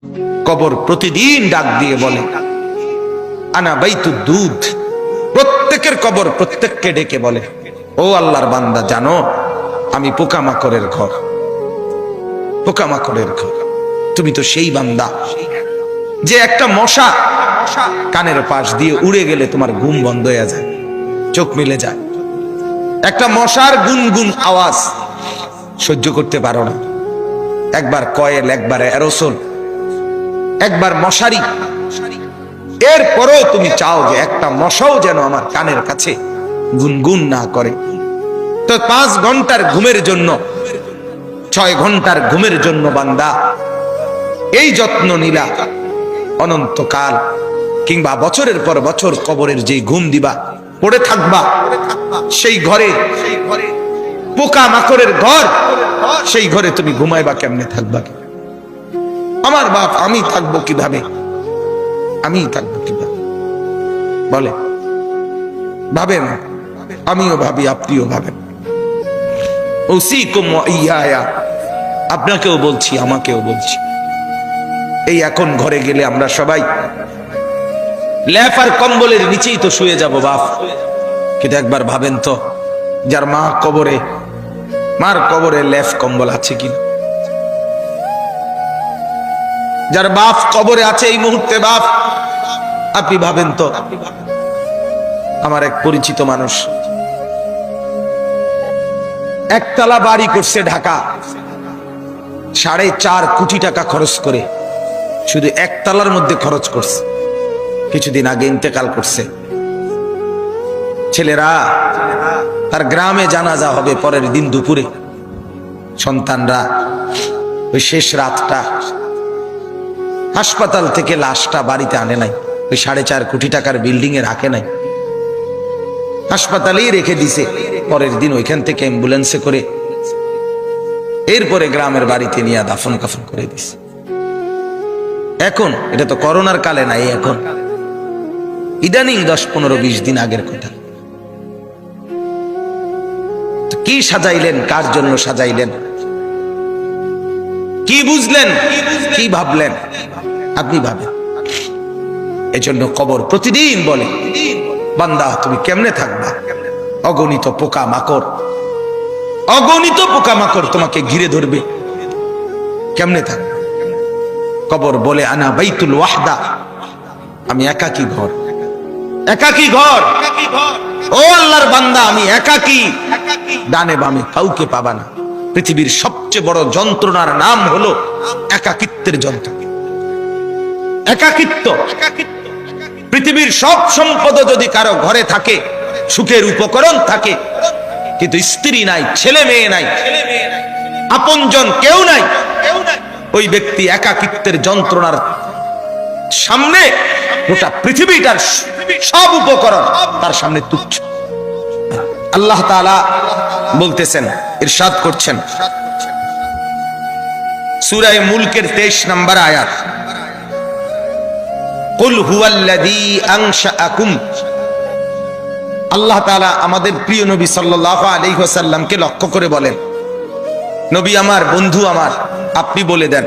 কবর প্রতিদিন ডাক দিয়ে বলে আনা বাইতুদ দুধ। প্রত্যেকের কবর প্রত্যেককে ডেকে বলে, ও আল্লাহর বান্দা, জানো আমি পোকামাকড়ের ঘর, পোকামাকড়ের ঘর। তুমি তো সেই বান্দা যে একটা মশা কানের পাশ দিয়ে উড়ে গেলে তোমার ঘুম বন্ধ হয়ে যায়, চোখ মিলে যায়। একটা মশার গুনগুন আওয়াজ সহ্য করতে পারো না। একবার কয়েল, একবার অ্যারোসোল, একবার মশারি, এরপরও তুমি চাও যে একটা মশাও যেন আমার কানের কাছে গুনগুন না করে। তো 5 ঘন্টার ঘুমের জন্য, 6 ঘন্টার ঘুমের জন্য বান্দা এই যত্ন নিলা, অনন্তকাল কিংবা বছরের পর বছর কবরের যে ঘুম দিবা, পড়ে থাকবা সেই ঘরে, পোকা মাকড়ের ঘর, সেই ঘরে তুমি ঘুমাইবা কেমনে, থাকবা? আমার বাপ, আমি থাকবো কিভাবে? আমি থাকবো কিভাবে বলে? ভাবেন, আমিও ভাবি, আপনিও ভাবেন। উসিকুম ওয়া ইয়া, আপনাকেও বলছি, আমাকেও বলছি। এই এখন ঘরে গেলে আমরা সবাই ল্যাপ আর কম্বলের নিচেই তো শুয়ে যাব বাপ। কিন্তু একবার ভাবেন তো, যার মা কবরে, মার কবরে ল্যাপ কম্বল আছে কিনা? যার বাপ কবরে আছে এই মুহূর্তে, বাপ আপনি ভাবেন তো। আমার এক পরিচিত মানুষ একতলা বাড়ি করছে ঢাকা, 4.5 কোটি টাকা খরচ করে, শুধু একতলার মধ্যে খরচ করছে। কিছুদিন আগে ইন্তেকাল করছে। ছেলেরা, তার গ্রামে জানাজা হবে পরের দিন দুপুরে। সন্তানরা ওই শেষ রাতটা হাসপাতাল থেকে লাশটা বাড়িতে আনে নাই, ওই 4.5 কোটি টাকার বিল্ডিং এ রাখে নাই, হাসপাতালেই রেখে দিছে। পরের দিন ওইখান থেকে অ্যাম্বুলেন্সে করে এরপরে গ্রামের বাড়িতে নিয়ে দাফন কাফন করে দিছে। এখন এটা তো করোনার কালে নাই, এখন ইদানিং 10, 15, 20 দিন আগের কথা। কি সাজাইলেন, কার জন্য সাজাইলেন, কি বুঝলেন, কি ভাবলেন? আপনি ভাবেন। এজন্য কবর প্রতিদিন বলে, বান্দা তুমি কেমনে থাকবা? অগণিত পোকা মাকড়, অগণিত পোকা মাকড় তোমাকে ঘিরে ধরবে, কেমনে থাকবে? কবর বলে আনা বাইতুল ওয়াহদা, আমি একাকী ঘর, একাকী ঘর। ও আল্লাহর বান্দা, আমি একাকী, ডানে বামে কাউকে পাবা না। পৃথিবীর সবচেয়ে বড় যন্ত্রণার নাম হলো একাকিত্বের যন্ত্রণা, একাকিত্ব। পৃথিবীর সব সম্পদ যদি কারো ঘরে থাকে, সুখের উপকরণ থাকে, কিন্তু স্ত্রী নাই, ছেলে মেয়ে নাই, আপনজন কেউ নাই, ওই ব্যক্তি একাকিত্বের যন্ত্রণার সামনে গোটা পৃথিবীটার সব উপকরণ তার সামনে তুচ্ছ। আল্লাহ তাআলা বলতেছেন, ইরশাদ করছেন সূরা মুলকের 23 নম্বর আয়াত, কুল হুয়াল্লাযী আনশাআকুম। আল্লাহ তাআলা আমাদের প্রিয় নবী সাল্লাল্লাহু আলাইহি ওয়াসাল্লামকে লক্ষ্য করে বলেন, নবী আমার, বন্ধু আমার, আপনি বলে দেন।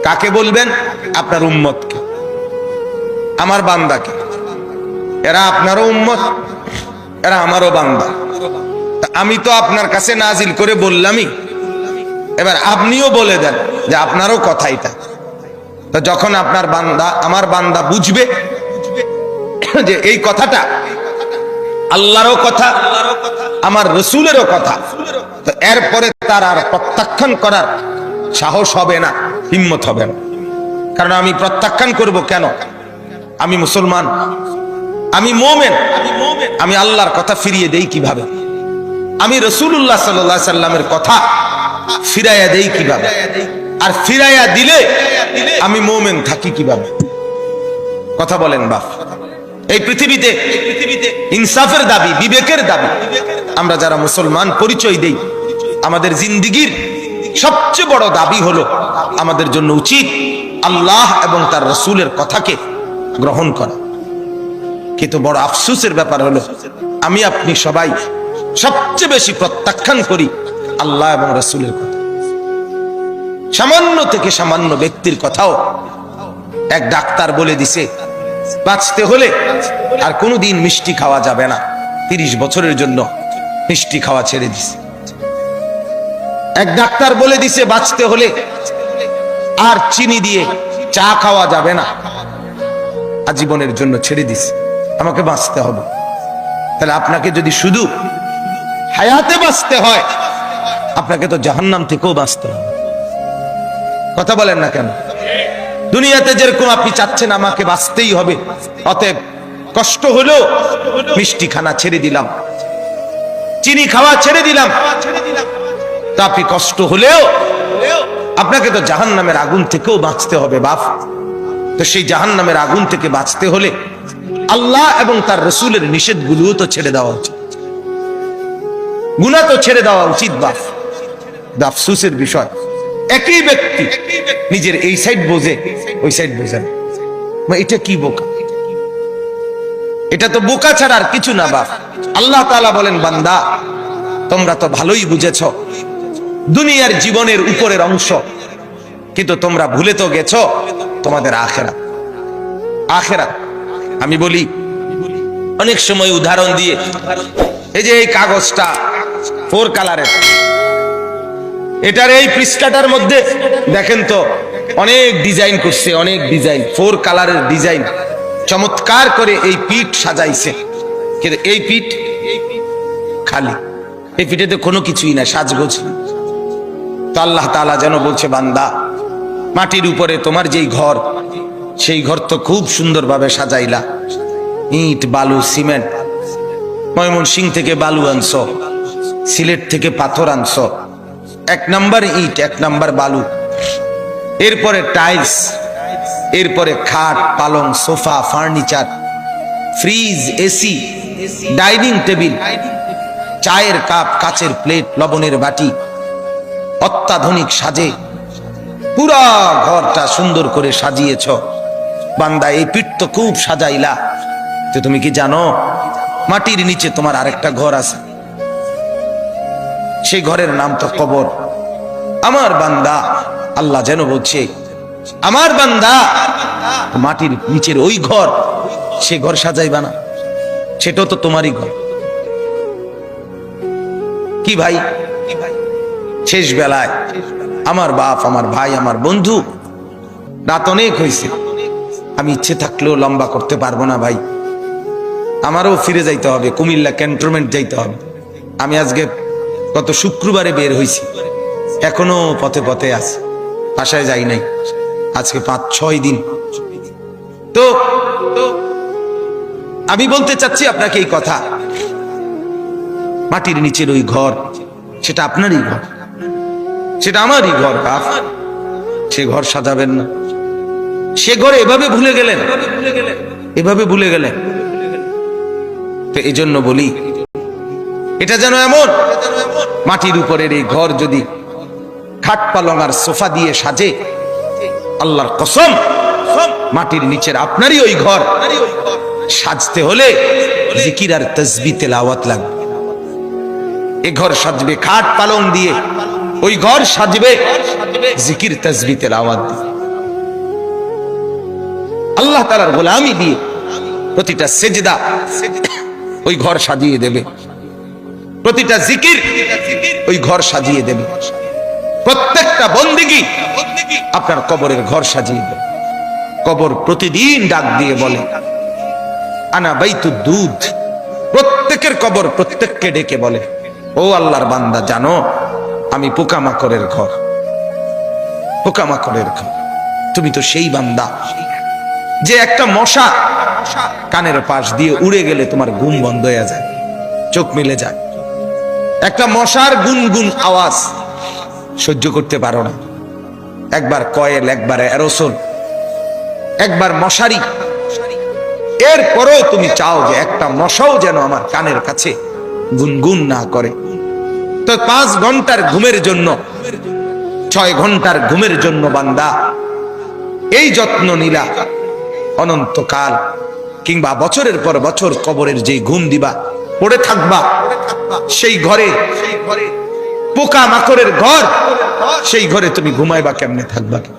কাকে বলবেন? আপনার উম্মতকে, আমার বান্দাকে। এরা আপনারও উম্মত, এরা আমারও বান্দা। আমি তো আপনার কাছে নাজিল করে বললামই, এবার আপনিও বলে দেন যে আপনারও কথা এটা। তো যখন আপনার বান্দা, আমার বান্দা বুঝবে যে এই কথাটা আল্লাহরও কথা, আমার রসুলেরও কথা, তো এরপরে তার আর প্রত্যাখ্যান করার সাহস হবে না, হিম্মত হবে না। কারণ আমি প্রত্যাখ্যান করব কেন? আমি মুসলমান, আমি মুমিন, আমি আল্লাহর কথা ফিরিয়ে দেই কিভাবে? আমি রাসূলুল্লাহ সাল্লাল্লাহু আলাইহি সাল্লামের কথা ফিরাইয়া দেই কিভাবে? আর ফিরাইয়া দিলে আমি মুমিন থাকি কিভাবে? কথা বলেন বাপ। এই পৃথিবীতে ইনসাফের দাবি, বিবেকের দাবি, আমরা যারা মুসলমান পরিচয় দেই, আমাদের জিন্দেগীর সবচেয়ে বড় দাবি হলো আমাদের জন্য উচিত আল্লাহ এবং তার রাসূলের কথাকে গ্রহণ করা। কিন্তু বড় আফসোসের ব্যাপার হলো আমি আপনি সবাই সবচেয়ে বেশি প্রত্যাখ্যান করি আল্লাহ এবং রাসূলের কথা। সামান্য থেকে সামান্য ব্যক্তির কথাও এক ডাক্তার বলে দিছে বাঁচতে হলে আর কোনোদিন মিষ্টি খাওয়া যাবে না, 30 বছরের জন্য মিষ্টি খাওয়া ছেড়ে দিছে। এক ডাক্তার বলে দিছে বাঁচতে হলে আর চিনি দিয়ে চা খাওয়া যাবে না, আজীবনের জন্য ছেড়ে দিছে। আমাকে বাঁচতে হবে। তাহলে আপনাকে যদি শুধু হায়াতে বাঁচতে হয়, আপনাকে তো জাহান্নাম থেকেও বাঁচতে হবে। কথা বলেন না কেন? দুনিয়াতে যেরকম আপনি চাচ্ছেন আমাকে বাঁচতেই হবে, অতএব কষ্ট হলেও মিষ্টি খানা ছেড়ে দিলাম, চিনি খাওয়া ছেড়ে দিলাম, তা আপনি কষ্ট হলেও আপনাকে তো জাহান্নামের আগুন থেকেও বাঁচতে হবে বাপ। তো সেই জাহান্নামের আগুন থেকে বাঁচতে হলে আল্লাহ এবং তার রসুলের নিষেধগুলোও তো ছেড়ে দেওয়া উচিত, গুনাহ তো ছেড়ে দেওয়া উচিত বাপ। আফসোসের বিষয়, একই ব্যক্তি নিজের এই সাইড বোঝে, ওই সাইড বোঝে না। এটা কি বোকা? এটা তো বোকা ছাড়া আর কিছু না বাপ। আল্লাহ তাআলা বলেন, বান্দা তোমরা তো ভালোই বুঝেছ দুনিয়ার জীবনের উপরের অংশ, কিন্তু তোমরা ভুলে তো গেছো তোমাদের আখিরাত। আখিরাত আমি বলি অনেক সময় উদাহরণ দিয়ে, এই যে এই কাগজটা 4 কালারের, এটার এই পৃষ্ঠাটার মধ্যে দেখেন তো অনেক ডিজাইন করছে, অনেক ডিজাইন, 4 কালারের ডিজাইন, চমৎকার করে এই পিঠ সাজাইছে। কিন্তু এই পিঠ খালি, এই পিঠেতে কোনো কিছুই না, সাজগোজ। তো আল্লাহ তাআলা যেন বলছে, বান্দা মাটির উপরে তোমার যেই ঘর, সেই ঘর তো খুব সুন্দরভাবে সাজাইলা, ইট বালু সিমেন্ট, ময়মনসিংহ থেকে বালু আনছো, সিলেট থেকে পাথর আনছো, 1 নাম্বার ইট 1 নাম্বার বালু, এরপরে টাইলস, এরপরে খাট পালং sofa furniture, fridge AC, dining table, চায়ের কাপ, কাচের প্লেট, লবণের বাটি, অত্যাধুনিক সাজে পুরা ঘরটা সুন্দর করে সাজিয়েছ। বান্দা এই পিঠ তো খুব সাজাইলা, তো তুমি কি জানো মাটির নিচে তোমার আরেকটা ঘর আছে? সেই ঘরের নাম তো কবর। আমার বান্দা, আল্লাহ যেন বলছে, আমার বান্দা মাটির নিচের ওই ঘর, সে ঘর সাজাইবা না? সেটাও তো তোমারই ঘর। কি ভাই, শেষ বেলায় আমার বাপ, আমার ভাই, আমার বন্ধু, রাত অনেক হয়েছে, আমি ইচ্ছে থাকলেও লম্বা করতে পারবো না ভাই। আমারও ফিরে যাইতে হবে, কুমিল্লা ক্যান্টনমেন্ট যাইতে হবে। আমি আজকে গত শুক্রবারে বের হয়েছি, এখনো পথে পথে আছি, বাসায় যাই নাই আজকে 5-6 দিন। তো আমি বলতে চাচ্ছি আপনাকে এই কথা, মাটির নিচের ওই ঘর, সেটা আপনারই ঘর, সেটা আমারই ঘর বাপ। সে ঘর সাজাবেন না। সে ঘরে এভাবে ভুলে গেলেন, এভাবে ভুলে গেলেন। তো এই জন্য বলি, এটা যেন এমন মাটির উপরের এই ঘর যদি খাট পালং আর সোফা দিয়ে সাজে, আল্লাহর কসম মাটির নিচের আপনারই ওই ঘর সাজতে হলে জিকির আর তাসবিহ তেলাওয়াত লাগবে। এই ঘর সাজবে খাট পালং দিয়ে, ওই ঘর সাজবে জিকির তাসবিহ তেলাওয়াত দিয়ে, আল্লাহ তাআলার গোলামি দিয়ে। প্রতিটা সেজদা ওই ঘর সাজিয়ে দেবে, প্রতিটা জিকির ওই ঘর সাজিয়ে দেবে, প্রত্যেকটা বন্দেগী আপনার কবরের ঘর সাজিয়ে দেবে। কবর প্রতিদিন ডাক দিয়ে বলে, আনা বাইতুদ দুধ। প্রত্যেকের কবর প্রত্যেককে ডেকে বলে, ও আল্লাহর বান্দা জানো আমি পোকামাকড়ের ঘর, পোকামাকড়ের ঘর। তুমি তো সেই বান্দা যে একটা মশা কানের পাশ দিয়ে উড়ে গেলে তোমার ঘুম বন্ধ হয়ে যায়, চোখ মিলে যায়। একটা মশার গুনগুন আওয়াজ সহ্য করতে পারো না, একবার কয়েল, একবার অ্যারোসোল, একবার মশারি, এরপরেও তুমি চাও যে একটা মশাও যেন আমার কানের কাছে গুনগুন না করে। তো 5 ঘন্টার ঘুমের জন্য, 6 ঘন্টার ঘুমের জন্য বান্দা এই যত্ন নিলা, অনন্তকাল কিংবা বছরের পর বছর কবরের যে ঘুম দিবা, পড়ে থাকবা সেই ঘরে পোকা মাকড়ের ঘর, সেই ঘরে তুমি ঘুমাইবা কেমনে, থাকবা কি?